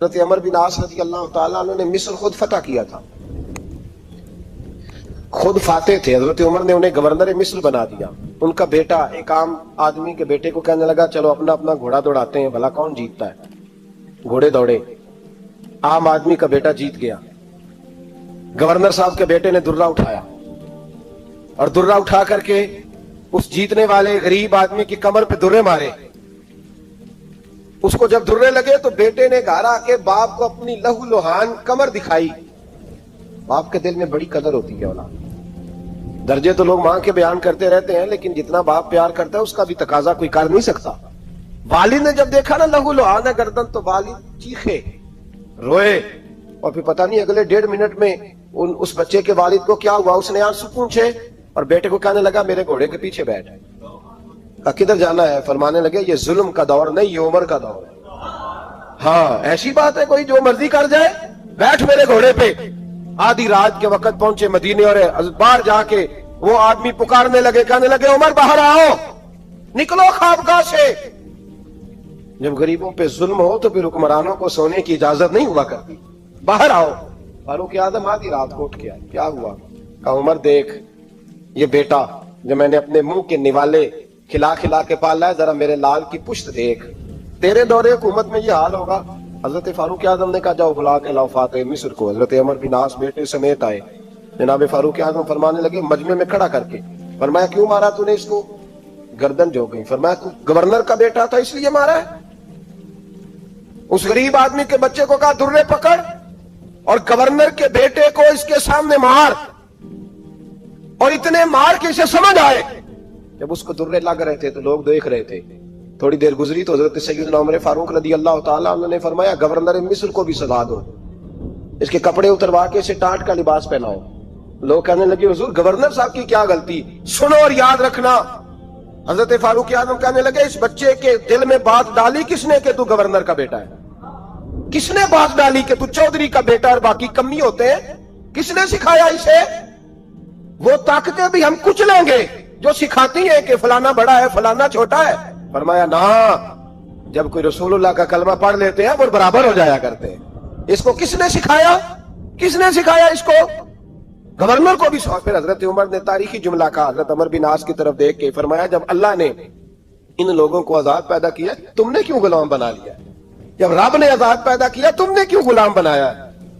حضرت عمر بن عاص رضی اللہ تعالیٰ عنہ نے مصر خود فتح کیا تھا، خود فاتح تھے. حضرت عمر نے انہیں گورنر مصر بنا دیا. ان کا بیٹا ایک عام آدمی کے بیٹے کو کہنے لگا چلو اپنا اپنا گھوڑا دوڑاتے ہیں، بھلا کون جیتتا ہے. گھوڑے دوڑے، عام آدمی کا بیٹا جیت گیا. گورنر صاحب کے بیٹے نے درہ اٹھایا اور درہ اٹھا کر کے اس جیتنے والے غریب آدمی کی کمر پہ درے مارے. اس کو جب درے لگے تو بیٹے نے گھر آ کے باپ کو اپنی لہو لوہان کمر دکھائی. باپ کے دل میں بڑی قدر ہوتی ہے اولاد. درجے تو لوگ ماں کے بیان کرتے رہتے ہیں، لیکن جتنا باپ پیار کرتا ہے اس کا بھی تقاضا کوئی کر نہیں سکتا. والد نے جب دیکھا نا لہو لوہان ہے گردن، تو والد چیخے، روئے، اور پھر پتہ نہیں اگلے 1.5 منٹ میں اس بچے کے والد کو کیا ہوا. اس نے آنسو پوچھے اور بیٹے کو کہنے لگا میرے گھوڑے کے پیچھے بیٹھ. کدھر جانا ہے؟ فرمانے لگے یہ ظلم کا دور نہیں، یہ عمر کا دور ہے. ہاں ایسی بات ہے کوئی جو مرضی کر جائے؟ بیٹھ میرے گھوڑے پہ. آدھی رات کے وقت پہنچے مدینے اور باہر جا کے وہ آدمی پکارنے لگے، کہنے لگے عمر باہر آؤ، نکلو خوابگاہ سے. جب غریبوں پہ ظلم ہو تو پھر حکمرانوں کو سونے کی اجازت نہیں ہوا کرتی. باہر آؤ. فاروق اعظم آدھی رات کو اٹھ کے آئے. کیا ہوا؟ کہا عمر دیکھ، یہ بیٹا جو میں نے اپنے منہ کے نوالے کھلا کھلا کے پالا ہے، ذرا میرے لال کی پشت دیکھ. تیرے دور حکومت میں یہ حال ہوگا. حضرت فاروق اعظم نے کہا جاؤ بلا کے لاؤ فاتح مصر کو. حضرت عمر بن عاص بیٹے سمیت آئے. جناب فاروق اعظم فرمانے لگے مجمع میں کھڑا کر کے، فرمایا کیوں مارا تو نے اس کو؟ گردن جو گئی. فرمایا تو گورنر کا بیٹا تھا اس لیے مارا ہے؟ اس غریب آدمی کے بچے کو کہا درے پکڑ اور گورنر کے بیٹے کو اس کے سامنے مار، اور اتنے مار کے اسے سمجھ آئے. جب اس کو درے لگ رہے تھے تو لوگ دیکھ رہے تھے. تھوڑی دیر گزری تو حضرت سیدنا عمر فاروق رضی اللہ تعالیٰ عنہ نے فرمایا گورنر مصر کو بھی سزا دو، اس کے کپڑے اتروا کے اسے ٹاٹ کا لباس پہناؤ. لوگ کہنے لگے حضور گورنر صاحب کی کیا غلطی؟ سنو اور یاد رکھنا. حضرت فاروق اعظم کہنے لگے اس بچے کے دل میں بات ڈالی کس نے کہ تو گورنر کا بیٹا ہے؟ کس نے بات ڈالی کہ تو چودھری کا بیٹا اور باقی کمی ہوتے ہیں؟ کس نے سکھایا اسے؟ وہ طاقتیں بھی ہم کچھ لیں گے جو سکھاتی ہیں کہ فلانا بڑا ہے فلانا چھوٹا ہے. فرمایا نہ، جب کوئی رسول اللہ کا کلمہ پڑھ لیتے ہیں وہ برابر ہو جایا کرتے ہیں. اس کو کس نے سکھایا؟ کس نے سکھایا اس کو؟ گورنر کو بھی سو. پھر حضرت عمر نے تاریخی جملہ کہا حضرت عمر بن عاص کی طرف دیکھ کے، فرمایا جب اللہ نے ان لوگوں کو آزاد پیدا کیا تم نے کیوں غلام بنا لیا؟ جب رب نے آزاد پیدا کیا تم نے کیوں غلام بنایا؟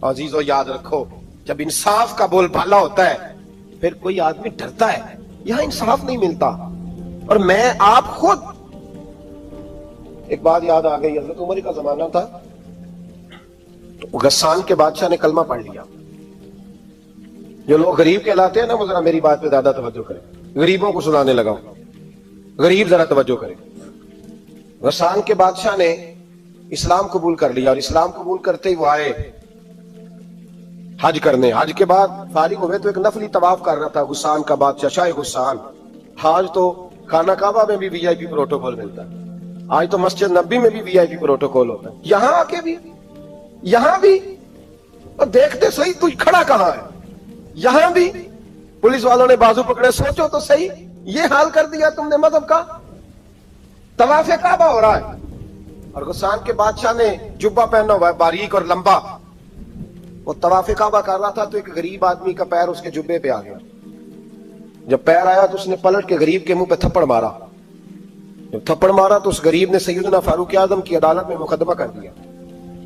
عزیزو یاد رکھو، جب انصاف کا بول بالا ہوتا ہے پھر کوئی آدمی ڈرتا ہے. یہاں انصاف نہیں ملتا. اور میں آپ خود ایک بات یاد آ گئی. حضرت عمر کا زمانہ تھا، غسان کے بادشاہ نے کلمہ پڑھ لیا. جو لوگ غریب کہلاتے ہیں نا وہ ذرا میری بات پہ زیادہ توجہ کریں. غریبوں کو سنانے لگا ہوں، غریب ذرا توجہ کریں. غسان کے بادشاہ نے اسلام قبول کر لیا، اور اسلام قبول کرتے ہی وہ آئے حج کرنے. حج کے بعد فارغ ہوئے تو ایک نفلی طواف کر رہا تھا غسان کا بادشاہ، شاہ غسان. حج تو خانہ کعبہ میں بھی وی آئی پی پروٹوکول ملتا ہے، آج تو مسجد نبی میں بھی وی آئی پی پروٹوکول ہوتا ہے. یہاں آ کے بھی، یہاں بھی، اور دیکھتے صحیح تو کھڑا کہاں ہے؟ یہاں بھی پولیس والوں نے بازو پکڑے. سوچو تو صحیح، یہ حال کر دیا تم نے مذہب کا. طواف کعبہ ہو رہا ہے اور غسان کے بادشاہ نے جبہ پہنا ہوا ہے باریک اور لمبا. وہ طواف کعبہ کر رہا تھا تو ایک غریب آدمی کا پیر اس کے جبے پہ آ گیا. جب پیر آیا تو اس نے پلٹ کے غریب کے منہ پہ تھپڑ مارا. جب تھپڑ مارا تو اس غریب نے سیدنا فاروق اعظم کی عدالت میں مقدمہ کر دیا.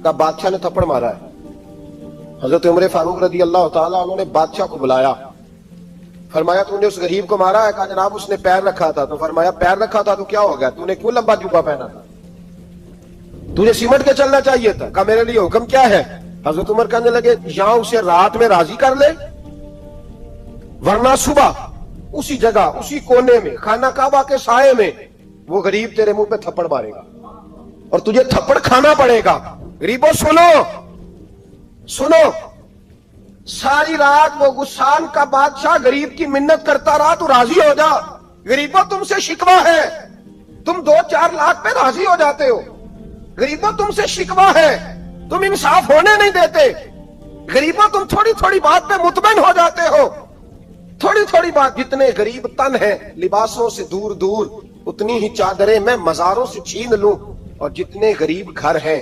کہا بادشاہ نے تھپڑ مارا ہے. حضرت عمر فاروق رضی اللہ تعالیٰ عنہ نے بادشاہ کو بلایا. فرمایا تو نے اس غریب کو مارا ہے؟ کہا جناب اس نے پیر رکھا تھا. تو فرمایا پیر رکھا تھا تو کیا ہو گیا؟ تو نے کیوں لمبا جبہ پہنا تھا؟ تجھے سمٹ کے چلنا چاہیے تھا. کہا میرے لیے حکم کیا ہے؟ حضرت عمر کہنے لگے یہاں اسے رات میں راضی کر لے، ورنہ صبح اسی جگہ اسی کونے میں خانہ کعبہ کے سائے میں وہ غریب تیرے منہ پہ تھپڑ مارے گا اور تجھے تھپڑ کھانا پڑے گا. غریبوں سنو سنو، ساری رات وہ غسان کا بادشاہ غریب کی منت کرتا رہا تو راضی ہو جا. غریبوں تم سے شکوہ ہے، تم 2-4 لاکھ پہ راضی ہو جاتے ہو. غریبوں تم سے شکوہ ہے، تم انصاف ہونے نہیں دیتے. غریبوں تم تھوڑی تھوڑی بات پہ مطمئن ہو جاتے ہو. تھوڑی تھوڑی بات. جتنے غریب تن ہیں لباسوں سے دور دور، اتنی ہی چادریں میں مزاروں سے چھین لوں. اور جتنے غریب گھر ہیں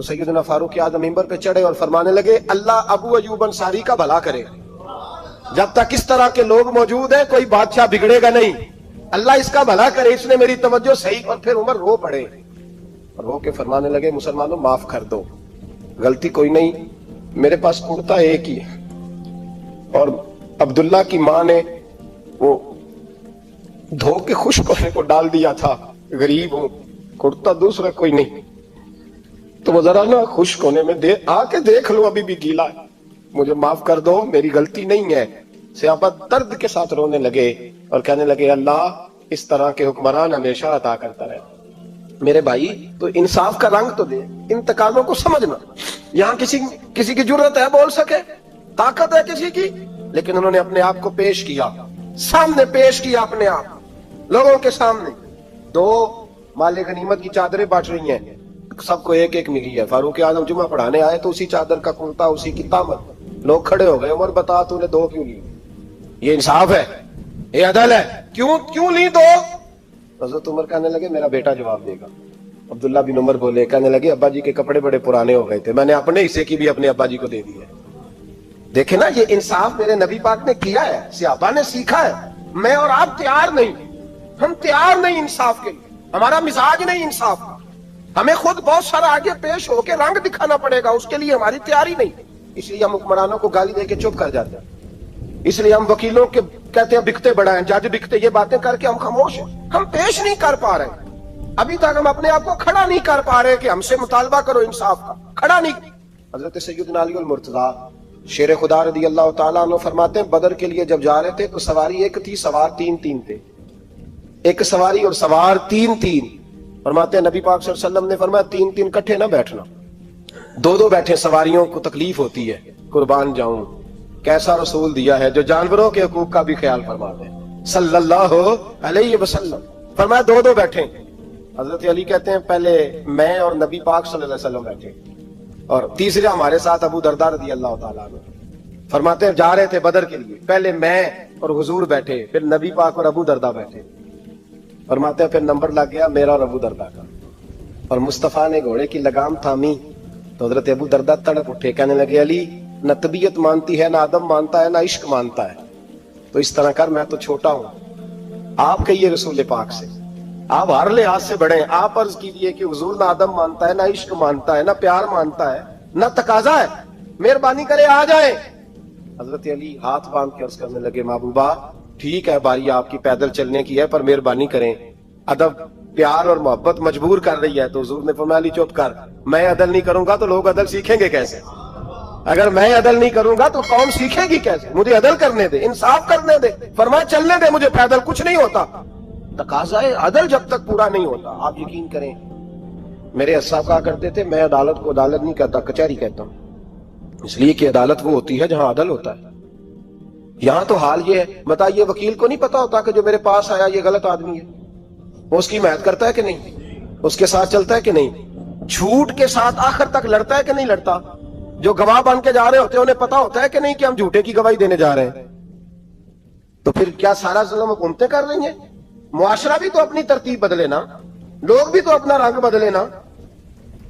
تو سیدنا فاروق اعظم ممبر پہ چڑھے اور فرمانے لگے اللہ ابو ایوب انصاری کا بھلا کرے، جب تک اس طرح کے لوگ موجود ہیں کوئی بادشاہ بگڑے گا نہیں، اللہ اس کا بھلا کرے، اس نے میری توجہ صحیح۔ اور پھر عمر رو پڑے اور رو کے فرمانے لگے مسلمانوں معاف کر دو، غلطی کوئی نہیں، میرے پاس کرتا ایک ہی ہے اور عبداللہ کی ماں نے وہ دھو کے خشک ہونے کو ڈال دیا تھا، غریب ہوں، کرتا دوسرا کوئی نہیں، تو وہ ذرا نا خشک ہونے میں آ کے دیکھ لو ابھی بھی گیلا ہے، مجھے معاف کر دو، میری غلطی نہیں ہے۔ صحابہ درد کے ساتھ رونے لگے اور کہنے لگے اللہ اس طرح کے حکمران ہمیشہ عطا کرتا رہے۔ میرے بھائی تو انصاف کا رنگ تو دے، ان تقاضوں کو سمجھنا۔ یہاں کسی کی جرت ہے بول سکے، طاقت ہے کسی کی، لیکن انہوں نے اپنے آپ کو پیش کیا، سامنے پیش کیا اپنے آپ لوگوں کے سامنے۔ دو مال غنیمت کی چادریں بانٹ رہی ہیں، سب کو ایک ایک ملی ہے۔ فاروق اعظم جمعہ پڑھانے آئے تو اسی چادر کا کرتا، اسی کی تامت، لوگ کھڑے ہو گئے، عمر بتا تو نے دو کیوں لی؟ یہ انصاف ہے، یہ عدل ہے، کیوں لی دو؟ حضرت عمر کہنے لگے میرا بیٹا جواب دے گا۔ عبداللہ بن عمر بولے، کہنے لگے ابا جی کے کپڑے بڑے پرانے ہو گئے تھے، میں نے اپنے حصے کی بھی اپنے ابا جی کو دے دی ہے۔ دیکھیں نا یہ انصاف میرے نبی پاک نے کیا ہے، صحابہ نے سیکھا ہے۔ میں اور آپ تیار نہیں، ہم تیار نہیں انصاف کے لیے، ہمارا مزاج نہیں انصاف کا، ہمیں خود بہت سارا آگے پیش ہو کے رنگ دکھانا پڑے گا، اس کے لیے ہماری تیاری نہیں۔ اس لیے ہم حکمرانوں کو گالی دے کے چپ کر جاتے ہیں، اس لیے ہم وکیلوں کے کہتے ہیں بکتے بڑا ہیں، جج بکتے، یہ باتیں کر کے ہم خاموش ہیں، ہم پیش نہیں کر پا رہے، ابھی تک ہم اپنے آپ کو کھڑا نہیں کر پا رہے کہ ہم سے مطالبہ کرو انصاف کا، کھڑا نہیں۔ حضرت سیدنا علی المرتضیٰ شیر خدا رضی اللہ تعالیٰ عنہ فرماتے ہیں بدر کے لیے جب جا رہے تھے تو سواری ایک تھی، سوار تین تھے، ایک سواری اور سوار تین۔ فرماتے ہیں نبی پاک صلی اللہ علیہ وسلم نے فرمایا تین کٹھے نہ بیٹھنا، دو بیٹھے، سواریوں کو تکلیف ہوتی ہے، قربان جاؤں کیسا رسول دیا ہے جو جانوروں کے حقوق کا بھی خیال فرماتے ہیں صلی اللہ علیہ وسلم۔ فرمایا دو بیٹھے۔ حضرت علی کہتے ہیں پہلے میں اور نبی پاک صلی اللہ علیہ وسلم بیٹھے اور تیسرے ہمارے ساتھ ابو درداء رضی اللہ تعالیٰ عنہ۔ فرماتے ہیں جا رہے تھے بدر کے لیے، پہلے میں اور حضور بیٹھے، پھر نبی پاک اور ابو درداء بیٹھے۔ فرماتے ہیں پھر نمبر لگ گیا میرا اور ابو درداء کا، اور مصطفیٰ نے گھوڑے کی لگام تھامی تو حضرت ابو درداء تڑپ اٹھے، کہنے لگے علی نہ طبیعت مانتی ہے، نہ ادب مانتا ہے، نہ عشق مانتا ہے، تو اس طرح کر، میں تو چھوٹا ہوں، آپ کہیے رسول پاک سے، آپ ہر لحاظ سے بڑے ہیں، آپ عرض کیجئے کہ حضور نہ ادب مانتا ہے، نہ عشق مانتا ہے، نہ پیار مانتا ہے، نہ تقاضا ہے، مہربانی کرے آ جائیں۔ حضرت علی ہاتھ باندھ کے عرض کرنے لگے محبوبہ ٹھیک ہے باری آپ کی پیدل چلنے کی ہے، پر مہربانی کریں، ادب پیار اور محبت مجبور کر رہی ہے۔ تو حضور نے فرمایا علی چپ کر، میں عدل نہیں کروں گا تو لوگ عدل سیکھیں گے کیسے؟ اگر میں عدل نہیں کروں گا تو قوم سیکھے گی کیسے؟ مجھے عدل کرنے دے، انصاف کرنے دے، فرمایا چلنے دے مجھے پیدل، کچھ نہیں ہوتا۔ تقاضا عدل جب تک پورا نہیں ہوتا، آپ یقین کریں میرے اساتذہ کہا کرتے تھے میں عدالت کو عدالت نہیں کہتا، کچہری کہتا ہوں، اس لیے کہ عدالت وہ ہوتی ہے جہاں عدل ہوتا ہے۔ یہاں تو حال یہ ہے، بتائیے وکیل کو نہیں پتا ہوتا کہ جو میرے پاس آیا یہ غلط آدمی ہے، وہ اس کی حمایت کرتا ہے کہ نہیں، اس کے ساتھ چلتا ہے کہ نہیں، جھوٹ کے ساتھ آخر تک لڑتا ہے کہ نہیں لڑتا، جو گواہ بن کے جا رہے ہوتے ہیں انہیں پتا ہوتا ہے کہ نہیں کہ ہم جھوٹے کی گواہی دینے جا رہے ہیں، تو پھر کیا سارا ظلم حکومتیں کر رہی ہیں؟ معاشرہ بھی تو اپنی ترتیب بدلے نا، لوگ بھی تو اپنا رنگ بدلے نا،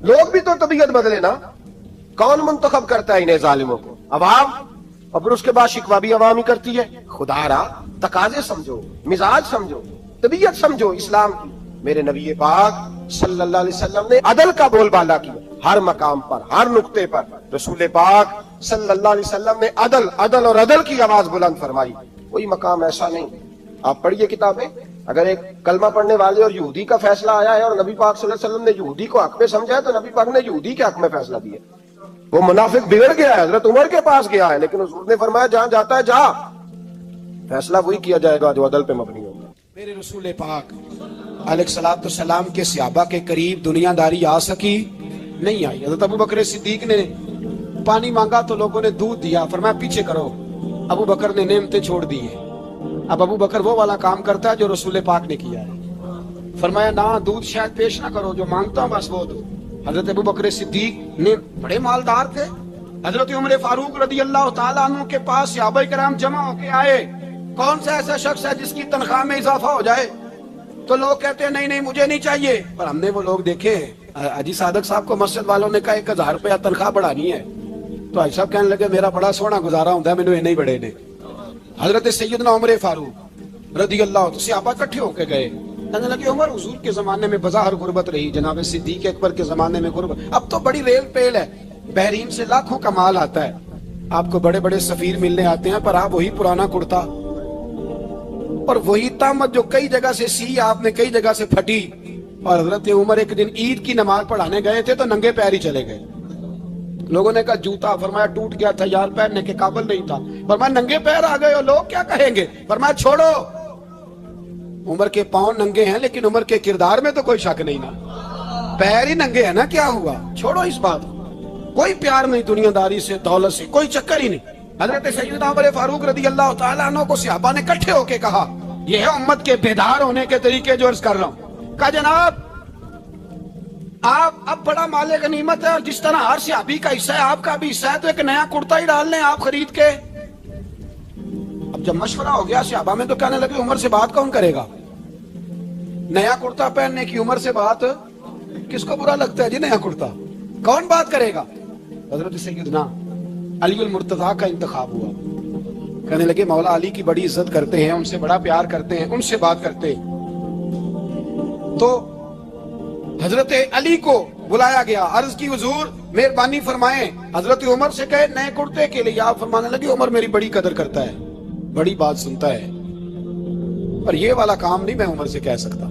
لوگ بھی تو طبیعت بدلے نا۔ کون منتخب کرتا ہے انہیں ظالموں کو؟ عوام، اور پھر اس کے بعد شکوہ بھی عوام ہی کرتی ہے۔ خدا را تقاضے سمجھو، مزاج سمجھو، طبیعت سمجھو اسلام کی۔ میرے نبی پاک صلی اللہ علیہ وسلم نے عدل کا بول بالا کیا، ہر مقام پر، ہر نقطے پر رسول پاک صلی اللہ علیہ وسلم نے عدل عدل اور عدل کی آواز بلند فرمائی۔ کوئی مقام ایسا نہیں، آپ پڑھیے کتابیں، اگر ایک کلمہ پڑھنے والے اور یہودی کا فیصلہ آیا ہے اور نبی پاک صلی اللہ علیہ وسلم نے یہودی کو حق میں سمجھا ہے تو نبی پاک نے یہودی کے حق میں فیصلہ دیا۔ وہ منافق بگڑ گیا ہے، حضرت عمر کے پاس گیا ہے، لیکن حضور نے فرمایا جہاں جاتا ہے جا، فیصلہ وہی کیا جائے گا جو عدل پہ مبنی ہوگا۔ میرے رسول پاک علیہ الصلوۃ والسلام کے صحابہ کے قریب دنیا داری آ سکی نہیں آئی۔ حضرت ابو بکر صدیق نے پانی مانگا تو لوگوں نے دودھ دیا، فرمایا پیچھے کرو، ابو بکر نے نعمتیں چھوڑ دی ہیں۔ اب ابو بکر وہ والا کام کرتا ہے جو رسول پاک نے کیا ہے، فرمایا نہ دودھ شاید پیش نہ کرو، جو مانگتا ہوں بس وہ دو۔ حضرت ابو بکر صدیق نے بڑے مالدار تھے، حضرت عمر فاروق رضی اللہ تعالیٰ عنہ کے پاس صحابہ کرام جمع ہو کے آئے، کون سا ایسا شخص ہے جس کی تنخواہ میں اضافہ ہو جائے؟ تو لوگ کہتے ہیں نہیں نہیں مجھے نہیں چاہیے. پر ہم نے وہ لوگ دیکھے, حاجی صادق صاحب کو مسجد والوں نے کہا 1000 روپیہ تنخواہ بڑھانی ہے, تو حاجی صاحب کہنے لگے میرا بڑا سونا گزارا ہوتا ہے, مینوں یہ نہیں بڑے نے. حضرت سیدنا عمر فاروق رضی اللہ عنہ صحابہ اکٹھے ہو کے گئے, کہنے لگے عمر حضور کے زمانے میں بظاہر غربت رہی, جناب صدیق اکبر کے زمانے میں غربت, اب تو بڑی ریل پیل ہے, بحرین سے لاکھوں کا مال آتا ہے, آپ کو بڑے بڑے سفیر ملنے آتے ہیں, پر آپ وہی پرانا کرتا اور وہی تامت جو کئی جگہ سے سی آپ نے کئی جگہ سے پھٹی. اور حضرت عمر ایک دن عید کی نماز پڑھانے گئے تھے تو ننگے پیر ہی چلے گئے. لوگوں نے کہا جوتا, فرمایا ٹوٹ گیا تھا یار, پہننے کے قابل نہیں تھا. فرمایا ننگے پیر آ گئے ہو, لوگ کیا کہیں گے. فرمایا چھوڑو, عمر کے پاؤں ننگے ہیں لیکن عمر کے کردار میں تو کوئی شک نہیں نا, پیر ہی ننگے ہیں نا, کیا ہوا, چھوڑو اس بات. کوئی پیار نہیں دنیا داری سے, دولت سے, کوئی چکر ہی نہیں. حضرت سیدنا عمر فاروق رضی اللہ تعالیٰ عنہ کو صحابہ نے اکٹھے ہو کے کہا, یہ ہے امت کے بیدار ہونے کے طریقے جو عرض کر رہا ہوں. کہا جناب آپ اب بڑا مال غنیمت ہے, اور جس طرح ہر صحابی کا حصہ ہے آپ کا بھی حصہ ہے, تو ایک نیا کرتا ہی ڈال لیں آپ خرید کے. اب جب مشورہ ہو گیا صحابہ میں تو کہنے لگے عمر سے بات کون کرے گا, نیا کرتا پہننے کی عمر سے بات کس کو برا لگتا ہے جی, نیا کرتا کون بات کرے گا. حضرت سیدنا علی المرتضیٰ کا انتخاب ہوا, کہنے لگے مولا علی کی بڑی عزت کرتے ہیں, ان سے بڑا پیار کرتے ہیں, ان سے بات کرتے ہیں. تو حضرت علی کو بلایا گیا, عرض کی حضور مہربانی فرمائیں. حضرت عمر سے کہے نئے کرتے کے لیے, آپ فرمانے لگے عمر میری بڑی قدر کرتا ہے, بڑی بات سنتا ہے, پر یہ والا کام نہیں میں عمر سے کہہ سکتا,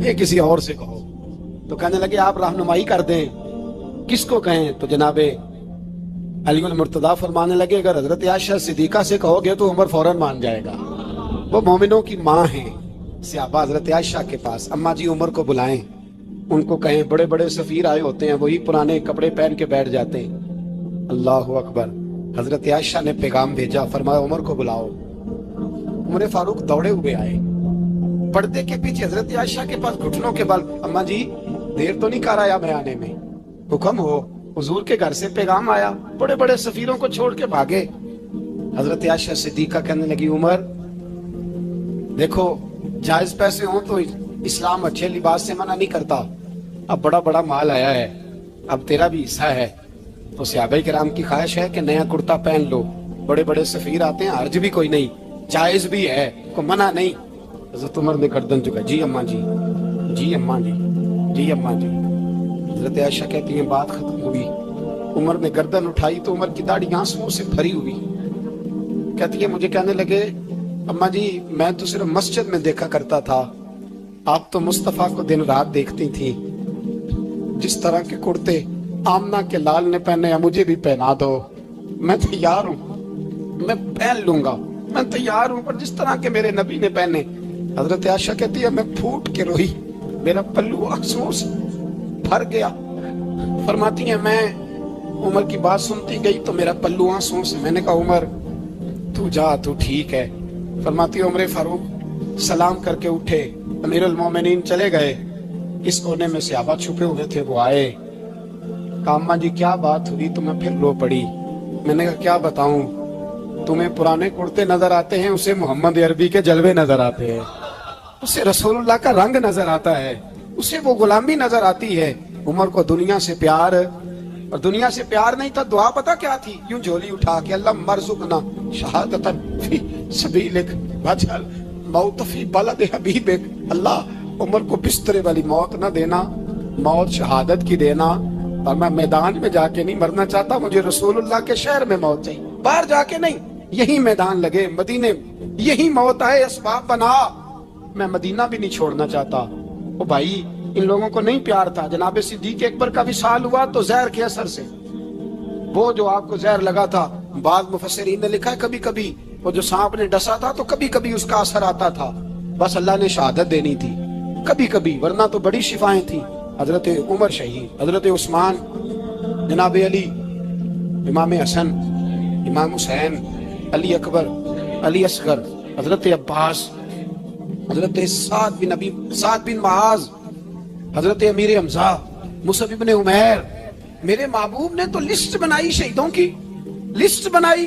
یہ کسی اور سے کہو. تو کہنے لگے آپ رہنمائی کر دیں, کس کو کہیں. تو جناب علی المرتضیٰ فرمانے لگے اگر حضرت عائشہ صدیقہ سے کہو گے تو عمر فوراً مان جائے گا, وہ مومنوں کی ماں ہیں. صحابہ حضرت عائشہ کے پاس, اماں جی عمر کو بلائیں, ان کو کہیں بڑے بڑے سفیر آئے ہوتے ہیں, وہی پرانے کپڑے پہن کے بیٹھ جاتے ہیں. اللہ اکبر. حضرت عائشہ نے پیغام بھیجا, فرمایا عمر کو بلاؤ. عمر فاروق دوڑے ہوئے آئے, پردے کے پیچھے حضرت عائشہ کے پاس گھٹنوں کے بل, اماں جی دیر تو نہیں کر آیا میں آنے میں, حکم ہو. حضور کے گھر سے پیغام آیا, بڑے بڑے سفیروں کو چھوڑ کے بھاگے. حضرت عائشہ صدیقہ کہنے لگی عمر دیکھو جائز پیسے ہوں تو اسلام اچھے لباس سے منع نہیں کرتا, اب بڑا بڑا مال آیا ہے, اب تیرا بھی حصہ ہے, تو صحابہ کرام کی خواہش ہے کہ نیا کرتا پہن لو, بڑے بڑے سفیر آتے ہیں, حرج بھی کوئی نہیں, جائز بھی ہے, کوئی منع نہیں. حضرت عمر نے گردن جھکا, جی اماں جی, جی اماں جی, جی اماں جی. حضرت عائشہ کہتی ہیں بات ختم ہوئی, عمر نے گردن اٹھائی تو عمر کی داڑھی آنسوؤں سے بھری ہوئی. کہتی ہے مجھے کہنے لگے اماں جی میں تو صرف مسجد میں دیکھا کرتا تھا, آپ تو مصطفیٰ کو دن رات دیکھتی تھی, جس طرح کے کرتے آمنہ کے لال نے پہنے ہیں مجھے بھی پہنا دو, میں تیار ہوں, میں پہن لوں گا, میں تیار ہوں, پر جس طرح کے میرے نبی نے پہنے. حضرت عائشہ کہتی ہے میں پھوٹ کے روئی, میرا پلو آنسوؤں سے بھر گیا. فرماتی ہیں میں عمر کی بات سنتی گئی تو میرا پلو آنسوؤں سے, میں نے کہا عمر تو جا, تو ٹھیک ہے. فرماتی عمر فاروق سلام کر کے اٹھے, امیر المومنین چلے گئے. اس کونے میں صحابہ چھپے ہوئے تھے, وہ آئے, کہا اماں جی کیا بات ہوئی, تو میں پھر رو پڑی. میں نے کہا کیا بتاؤں, تمہیں پرانے کرتے نظر آتے ہیں, اسے محمد عربی کے جلوے نظر آتے ہیں, اسے رسول اللہ کا رنگ نظر آتا ہے, اسے وہ غلامی نظر آتی ہے. عمر کو دنیا سے پیار, اور دنیا سے پیار نہیں تھا, دعا پتہ کیا تھی, یوں جھولی اٹھا کے اللہ مرزقنا شہادتا فی سبیلک واجعل موت فی بلد حبیبک. اللہ عمر کو بسترے والی موت نہ دینا, موت شہادت کی دینا, اور میں میدان میں جا کے نہیں مرنا چاہتا, مجھے رسول اللہ کے شہر میں موت چاہیے, باہر جا کے نہیں, یہی میدان لگے مدینے, یہی موت آئے, اسباب بنا, میں مدینہ بھی نہیں چھوڑنا چاہتا. او بھائی ان لوگوں کو نہیں پیار تھا. جناب صدیق اکبر کا وصال ہوا تو زہر کے اثر سے, وہ جو آپ کو زہر لگا تھا, بعض مفسرین نے لکھا ہے کبھی کبھی وہ جو سانپ نے ڈسا تھا تو کبھی کبھی اس کا اثر آتا تھا, بس اللہ نے شہادت دینی تھی کبھی کبھی, ورنہ تو بڑی شفائیں تھیں. حضرت عمر شہید, حضرت عثمان, جناب علی, امام حسن, امام حسین, علی اکبر, علی اصغر, حضرت عباس, حضرت سعد بن معاذ, حضرت امیر حمزہ, مصعب ابن عمیر. میرے محبوب نے تو لسٹ بنائی شہیدوں کی, لسٹ بنائی,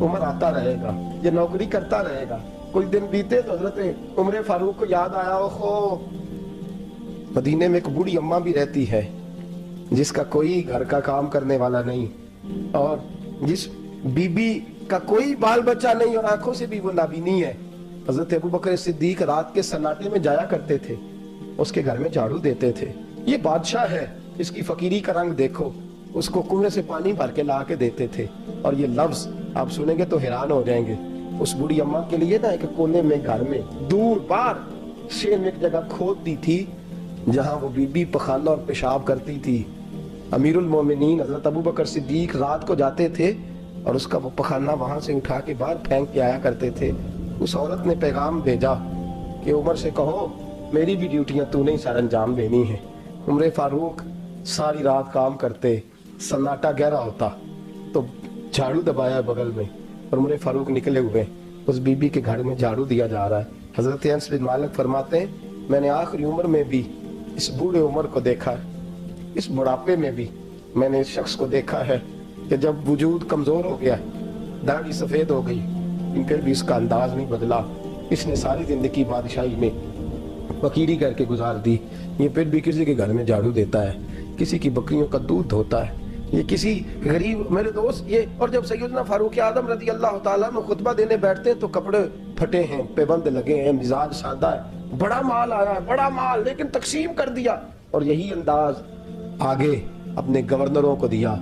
عمر آتا رہے گا, یہ نوکری کرتا رہے گا. کچھ دن بیتے تو حضرت عمر فاروق کو یاد آیا, اوہو مدینے میں ایک بوڑھی اماں بھی رہتی ہے جس کا کوئی گھر کا کام کرنے والا نہیں, اور جس بی بی کا کوئی بال بچہ نہیں, اور آنکھوں سے بھی وہ نابینی ہے. حضرت ابوبکر صدیق رات کے سناٹے میں جایا کرتے تھے, اس کے گھر میں جھاڑو دیتے تھے. یہ بادشاہ ہے, اس کی فقیری کا رنگ دیکھو, اس کو کنویں سے پانی بھر کے لا کے دیتے تھے. اور یہ لفظ آپ سنیں گے تو حیران ہو جائیں گے. اس بوڑھی اماں کے لیے نا ایک کونے میں گھر میں دور بار شیر میں ایک جگہ کھود دی تھی جہاں وہ بی بی پخانہ اور پیشاب کرتی تھی. امیر المومنین حضرت ابوبکر صدیق رات کو جاتے تھے اور اس کا وہ پخانہ وہاں سے اٹھا کے باہر پھینک کے آیا کرتے تھے. اس عورت نے پیغام بھیجا کہ عمر سے کہو میری بھی ڈیوٹیاں تو نے سر انجام دینی ہیں. عمر فاروق ساری رات کام کرتے, سناٹا گہرا ہوتا تو جھاڑو دبایا بغل میں, اور عمر فاروق نکلے ہوئے, اس بی بی کے گھر میں جھاڑو دیا جا رہا ہے. حضرت انس بن مالک فرماتے ہیں میں نے آخری عمر میں بھی اس بوڑھے عمر کو دیکھا ہے, اس بڑھاپے میں بھی میں نے اس شخص کو دیکھا ہے کہ جب وجود کمزور ہو گیا, داڑھی سفید ہو گئی, پھر بھی اس کا انداز نہیں بدلا. اس نے ساری زندگی بادشاہی میں فقیری کر کے گزار دی. یہ پھر بھی کسی کے گھر میں جھاڑو دیتا ہے, کسی کی بکریوں کا دودھ دھوتا ہے, یہ کسی غریب میرے دوست یہ. اور جب سیدنا فاروق اعظم رضی اللہ تعالیٰ عنہ خطبہ دینے بیٹھتے ہیں تو کپڑے پھٹے ہیں, پیبند لگے ہیں, مزاج سادہ ہے, بڑا مال آیا, بڑا مال, لیکن تقسیم کر دیا. اور یہی انداز آگے اپنے گورنروں کو دیا.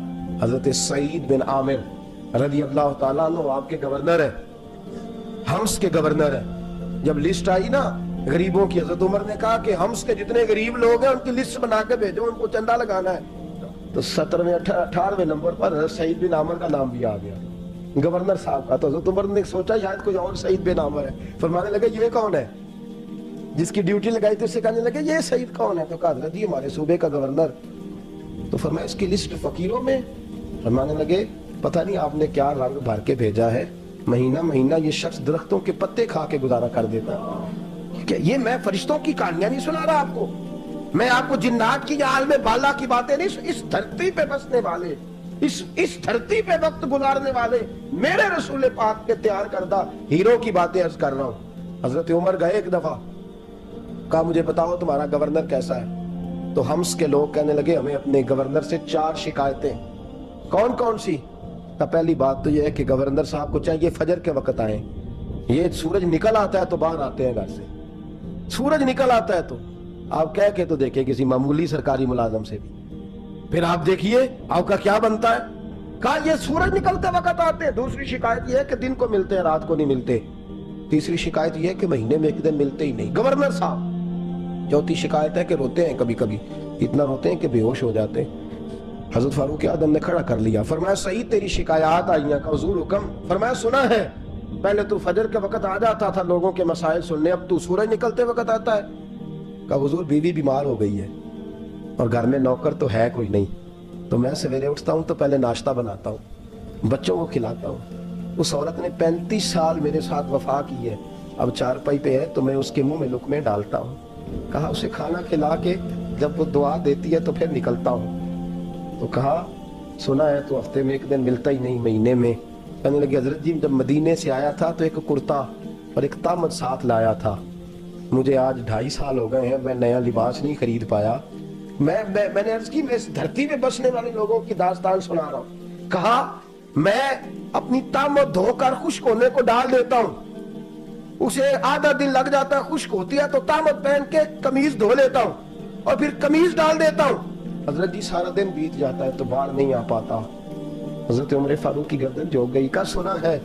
حضرت سعید بن عامر رضی اللہ تعالیٰ عنہ آپ کے گورنر ہے, ہمس کے گورنر ہے. جب لسٹ آئی نا غریبوں کی, حضرت عمر نے کہا کہ ہمس کے جتنے غریب لوگ ہیں ان کی لسٹ بنا کے بھیجو, ان کو چندہ لگانا ہے. تو 17ویں 18ویں نمبر پر حضرت سعید بن عامر کا نام بھی آ گیا, گورنر صاحب کا. تو حضرت عمر نے سوچا شاید کوئی اور سعید بن عامر ہے. فرمانے لگے یہ کون ہے جس کی ڈیوٹی لگائی تھی, اس سے کہنے لگے یہ سعید کون ہے. تو کہا حضرت جی ہمارے صوبے کا گورنر. تو فرمایا اس کی لسٹ فقیروں میں. فرمانے لگے پتہ نہیں آپ نے کیا رنگ بھر کے بھیجا ہے, مہینہ مہینہ یہ شخص درختوں کے پتے کھا کے گزارا کر دیتا ہے. یہ میں فرشتوں کی کہانیاں نہیں سنا رہا آپ کو, میں آپ کو جنات کی یا عالم بالا کی باتیں نہیں, اس دھرتی پہ بسنے والے, اس دھرتی پہ وقت گزارنے والے میرے رسول پاک کے تیار کردہ ہیرو کی باتیں عرض کر رہا ہوں. حضرت عمر گئے ایک دفعہ, کہا مجھے بتاؤ تمہارا گورنر کیسا ہے. تو ہمس کے لوگ کہنے لگے ہمیں اپنے گورنر سے 4 شکایتیں. کون کون سی؟ پہلی بات تو یہ ہے کہ گورنر صاحب کو چاہیے فجر کے وقت آئیں. یہ سورج نکل آتا ہے تو باہر آتے ہیں گھر سے, سورج نکل آتا ہے تو آپ کہہ کے تو دیکھیں کسی معمولی سرکاری ملازم سے بھی, پھر آپ دیکھیے آپ کا کیا بنتا ہے. کہا یہ سورج نکلتے وقت آتے ہیں. دوسری شکایت یہ ہے کہ دن کو ملتے ہیں رات کو نہیں ملتے. تیسری شکایت یہ ہے کہ مہینے میں ایک دن ملتے ہی نہیں گورنر صاحب. چوتھی شکایت ہے کہ روتے ہیں, کبھی کبھی اتنا روتے ہیں کہ بے ہوش ہو جاتے ہیں. حضرت فاروق اعظم نے کھڑا کر لیا, فرمایا صحیح تیری شکایات آئی ہیں. کہا حضور حکم. فرمایا سنا ہے پہلے تو فجر کے وقت آ جاتا تھا لوگوں کے مسائل سننے, اب تو سورج نکلتے وقت آتا ہے. کہا حضور بیوی بیمار ہو گئی ہے اور گھر میں نوکر تو ہے کوئی نہیں, تو میں سویرے اٹھتا ہوں تو پہلے ناشتہ بناتا ہوں, بچوں کو کھلاتا ہوں. اس عورت نے 35 سال میرے ساتھ وفا کی ہے, اب چارپائی پہ ہے تو میں اس کے منہ میں لقمے ڈالتا ہوں. کہا اسے کھانا کھلا کے جب وہ دعا دیتی ہے تو پھر نکلتا ہوں. تو کہا سنا ہے تو ہفتے میں ایک دن ملتا ہی نہیں, مہینے میں. کہنے لگے حضرت جی جب مدینے سے آیا تھا تو ایک کرتا اور ایک تامت ساتھ لایا تھا, مجھے آج 2.5 سال ہو گئے ہیں, میں نیا لباس نہیں خرید پایا. میں نے عرض کی میں اس دھرتی پہ بسنے والے لوگوں کی داستان سنا رہا ہوں. کہا میں اپنی تامت دھو کر خشک ہونے کو ڈال دیتا ہوں, اسے آدھا دن لگ جاتا ہے, خشک ہوتی ہے تو تامت پہن کے قمیض دھو لیتا ہوں اور پھر قمیض ڈال دیتا ہوں. حضرت جی سارا دن بیت جاتا ہے تو باہر نہیں آ پاتا. حضرت عمر فاروق کی گردن جھک گئی. کا سنا ہے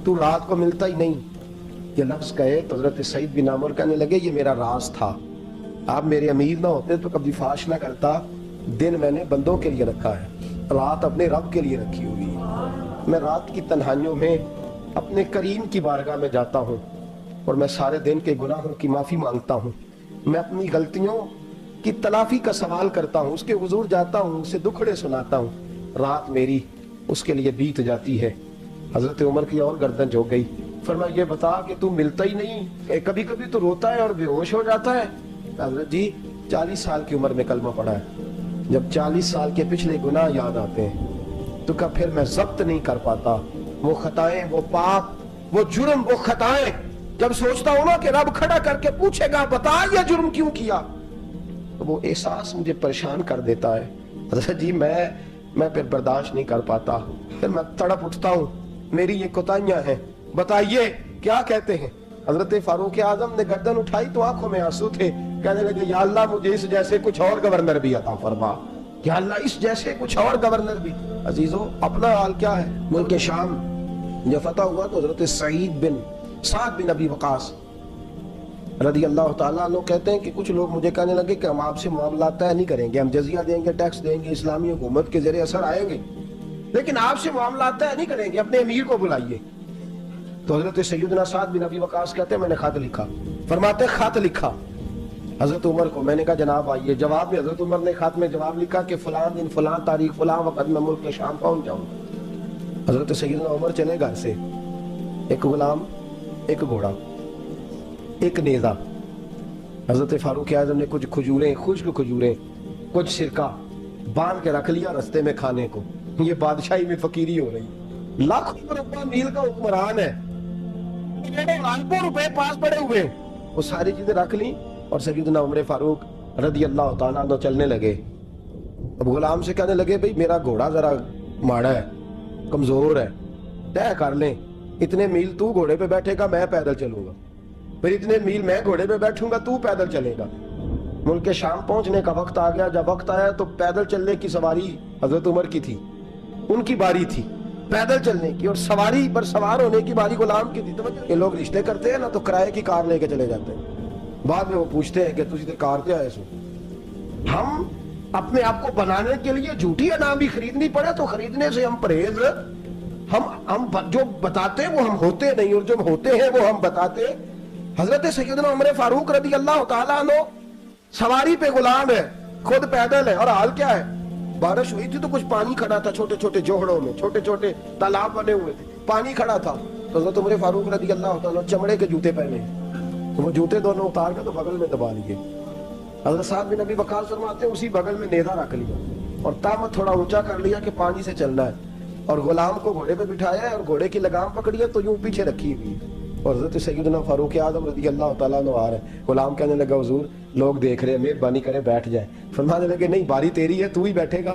تو رات کو ملتا ہی نہیں. یہ لفظ کہے تو حضرت سعید بن عامر کہنے لگے یہ میرا راز تھا, آپ میرے امیر نہ ہوتے تو کبھی فاش نہ کرتا. دن میں نے بندوں کے لیے رکھا ہے, رات اپنے رب کے لیے رکھی ہوئی ہے. میں رات کی تنہائیوں میں اپنے کریم کی بارگاہ میں جاتا ہوں اور میں سارے دن کے گناہوں کی معافی مانگتا ہوں. میں اپنی غلطیوں کی تلافی کا سوال کرتا ہوں, اس کے حضور جاتا ہوں, اسے دکھڑے سناتا ہوں. رات میری اس کے لیے بیت جاتی ہے. حضرت عمر کی اور گردن جھک گئی. فرمایا یہ بتا کہ تو ملتا ہی نہیں, کبھی کبھی تو روتا ہے اور بے ہوش ہو جاتا ہے. حضرت جی 40 سال کی عمر میں کلمہ پڑھا ہے, جب 40 سال کے پچھلے گناہ یاد آتے ہیں تو کہا پھر میں ضبط نہیں کر پاتا وہ خطائیں، وہ پاپ، وہ جرم، وہ خطائیں جب سوچتا ہوں نا کہ رب کھڑا کر کے پوچھے گا بتا یہ جرم کیوں کیا، تو وہ احساس مجھے پریشان کر دیتا ہے. حضرت جی میں پھر برداشت نہیں کر پاتا، پھر میں تڑپ اٹھتا ہوں، میری یہ کوتاہیاں ہیں، بتائیے کیا کہتے ہیں. حضرت فاروق اعظم نے گردن اٹھائی تو آنکھوں میں آنسو تھے، کہنے لگے یا اللہ مجھے اس جیسے کچھ اور گورنر بھی عطا فرما، یا اللہ اس جیسے کچھ اور گورنر بھی. عزیزو اپنا حال کیا ہے. ملک شام جو فتح ہوا تو حضرت سعد بن ابی وقاص رضی اللہ تعالیٰ عنہ کہتے ہیں کہ کچھ لوگ مجھے کہنے لگے کہ ہم آپ سے معاملات طے نہیں کریں گے، ہم جزیہ دیں گے، ٹیکس دیں گے، اسلامی حکومت کے زیر اثر آئیں گے، لیکن آپ سے معاملات طے نہیں کریں گے، اپنے امیر کو بلائیے. تو حضرت سیدنا سعد بن ابی وقاص کہتے ہیں میں نے خط لکھا. فرماتے خط لکھا حضرت عمر کو. میں نے کہا جناب آئیے. جواب میں حضرت عمر نے خط میں جواب لکھا کہ فلاں دن فلاں تاریخ فلاں وقت میں ملک شام پہنچ جاؤں گا. حضرت سیدنا عمر چلے گھر سے، ایک غلام، ایک گھوڑا، ایک نیزہ. حضرت فاروق اعظم نے کچھ کھجوریں، خشک کھجوریں، کچھ سرکہ باندھ کے رکھ لیا رستے میں کھانے کو. یہ بادشاہی میں فقیری ہو رہی. لاکھوں مربع میل کا حکمران ہے، لاکھوں روپے پاس پڑے ہوئے، وہ ساری چیزیں رکھ لی اور سیدنا عمر فاروق رضی اللہ تعالیٰ عنہ چلنے لگے. اب غلام سے کہنے لگے بھئی میرا گھوڑا ذرا ماڑا ہے، کمزور ہے، طے کر لیں اتنے میل تو گھوڑے پہ بیٹھے گا، میں پیدل چلوں گا، پھر اتنے میل میں گھوڑے پہ بیٹھوں گا، تو پیدل چلے گا. ملک شام پہنچنے کا وقت آ گیا. جب وقت آیا تو پیدل چلنے کی سواری حضرت عمر کی تھی، ان کی باری تھی پیدل چلنے کی، اور سواری پر سوار ہونے کی باری غلام کی تھی. تو یہ لوگ رشتے کرتے ہیں نا تو کرائے کی کار لے کے چلے جاتے ہیں، بعد میں وہ پوچھتے ہیں کہ تجھے تے کار تے آئے سو. ہم اپنے آپ کو بنانے کے لیے جھوٹی انعام بھی خریدنی پڑے تو خریدنے سے ہم پرہیز. ہم جو بتاتے ہیں وہ ہم ہوتے نہیں، اور جو ہوتے ہیں وہ ہم بتاتے. حضرت سیدنا عمر فاروق رضی اللہ تعالیٰ عنہ سواری پہ غلام ہے، خود پیدل ہے، اور حال کیا ہے. بارش ہوئی تھی تو کچھ پانی کھڑا تھا چھوٹے چھوٹے جوہڑوں میں، چھوٹے چھوٹے تالاب بنے ہوئے تھے، پانی کھڑا تھا. تو حضرت عمر فاروق رضی اللہ تعالیٰ چمڑے کے جوتے پہنے، تو وہ جوتے دونوں اتار کے تو بغل میں دبا لیے. حضرت سعد بن ابی وقاص فرماتے ہیں اسی بغل میں نیزہ رکھ لیا اور تامت تھوڑا اونچا کر لیا کہ پانی سے چلنا ہے، اور غلام کو گھوڑے پہ بٹھایا ہے اور گھوڑے کی لگام پکڑی ہے تو یوں پیچھے رکھی ہوئی. اور حضرت سیدنا فاروق اعظم رضی اللہ تعالیٰ عنہ آ رہے ہیں. غلام کہنے لگا حضور لوگ دیکھ رہے ہیں، مہربانی کریں بیٹھ جائیں. فرمانے لگے نہیں باری تیری ہے، تو ہی بیٹھے گا.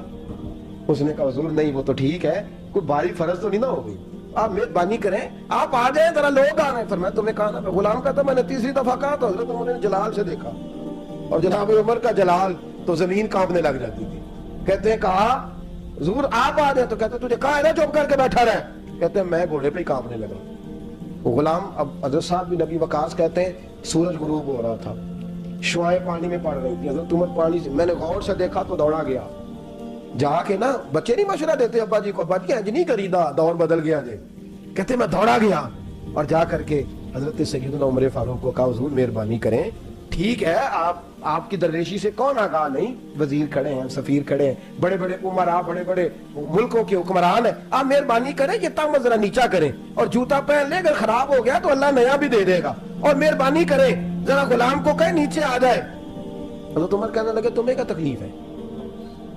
اس نے کہا حضور نہیں وہ تو ٹھیک ہے، کوئی باری فرض تو نہیں نہ ہو گئی، آپ مہربانی کریں آپ آ جائیں، ذرا لوگ آ رہے ہیں. فرمایا تمہیں کہا نا. غلام کہتا میں نے تیسری دفعہ کہا تو حضرت عمر نے جلال سے دیکھا، اور جناب عمر کا جلال تو زمین کانپنے لگ جاتی تھی. کہتے ہیں کہا حضور آپ آ جائیں، تو کہتے تجھے کہا ہے نا چپ کر کے بیٹھا رہے. کہتے ہیں میں گھوڑے پہ ہی کانپنے لگا. وہ غلام اب حضرت سعد بن ابی وقاص کہتے ہیں سورج غروب ہو رہا تھا، شعائیں پانی میں پڑ رہی تھی. حضرت عمر پانی سے میں نے غور سے دیکھا تو دوڑا گیا. جا کے نا بچے نہیں مشورہ دیتے ابا جی کو، ابا جی انج نہیں کریدا، دور بدل گیا جی. کہتے میں دوڑا گیا اور جا کر کے حضرت سیدنا عمر فاروق کو کہا حضور مہربانی کریں، ٹھیک ہے آپ کی درویشی سے کون آگاہ نہیں، وزیر کھڑے ہیں، سفیر کھڑے ہیں، بڑے بڑے عمرا، بڑے بڑے ملکوں کے حکمران ہیں، آپ مہربانی کریں یہ تام ذرا نیچا کریں اور جوتا پہن لے، اگر خراب ہو گیا تو اللہ نیا بھی دے دے گا، اور مہربانی کریں ذرا غلام کو کہیں نیچے آ جائے. حضرت عمر کہنے لگے تمہیں کیا تکلیف ہے.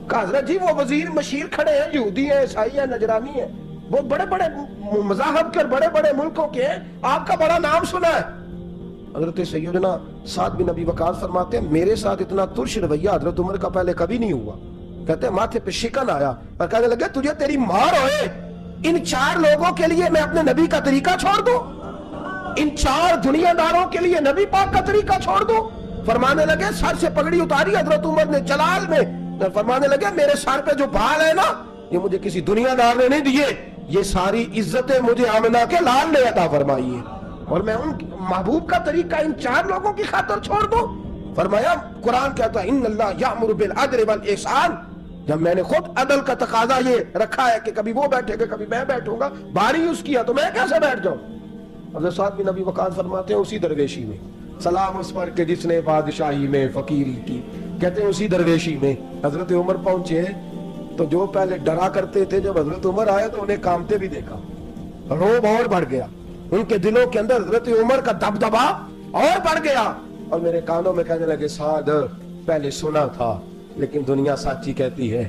کہا حضرت جی وہ وزیر مشیر کھڑے ہیں، یہودی ہیں، عیسائی ہیں، نجرانی ہیں، وہ بڑے بڑے مذاہب کے بڑے بڑے ملکوں کے ہیں، آپ کا بڑا نام سنا ہے. حضرت سیدنا سعد بن ابی وقاص فرماتے ہیں میرے ساتھ اتنا ترش رویہ حضرت عمر کا پہلے کبھی نہیں ہوا. کہتے ہیں ماتھے پہ شکن آیا اور کہنے لگے تجھے تیری مار ہوئے، ان 4 لوگوں کے لیے میں اپنے نبی کا طریقہ چھوڑ دوں، ان 4 دنیا داروں کے لیے نبی پاک کا طریقہ چھوڑ دوں. فرمانے لگے سر سے پگڑی اتاری حضرت عمر نے جلال میں، فرمانے لگے میرے سر پہ جو بال ہے نا یہ مجھے کسی دنیا دار نے نہیں دیے، یہ ساری عزتیں مجھے آمنہ کے لال نے عطا فرمائی ہے، اور میں ان محبوب کا طریقہ ان 4 لوگوں کی خاطر چھوڑ دوں. فرمایا قرآن کہتا ہے ان اللہ یأمر بالعدل والاحسان. جب میں نے خود عدل کا تقاضا یہ رکھا ہے کہ کبھی وہ بیٹھے گا کبھی میں بیٹھوں گا، باری یوز کیا تو میں کیسے بیٹھ جاؤں. حضرت سعد بن ابی وقاص فرماتے ہیں اسی درویشی میں سلام اس پر کہ جس نے بادشاہی میں فقیری کی. کہتے ہیں اسی درویشی میں حضرت عمر پہنچے تو جو پہلے ڈرا کرتے تھے جب حضرت عمر آئے تو انہیں کامتے بھی دیکھا، روب اور بڑھ گیا، ان کے دلوں کے اندر حضرت عمر کا دبدبا اور بڑھ گیا، اور میرے کانوں میں کہنے لگے سعد پہلے سنا تھا لیکن دنیا سچی کہتی ہے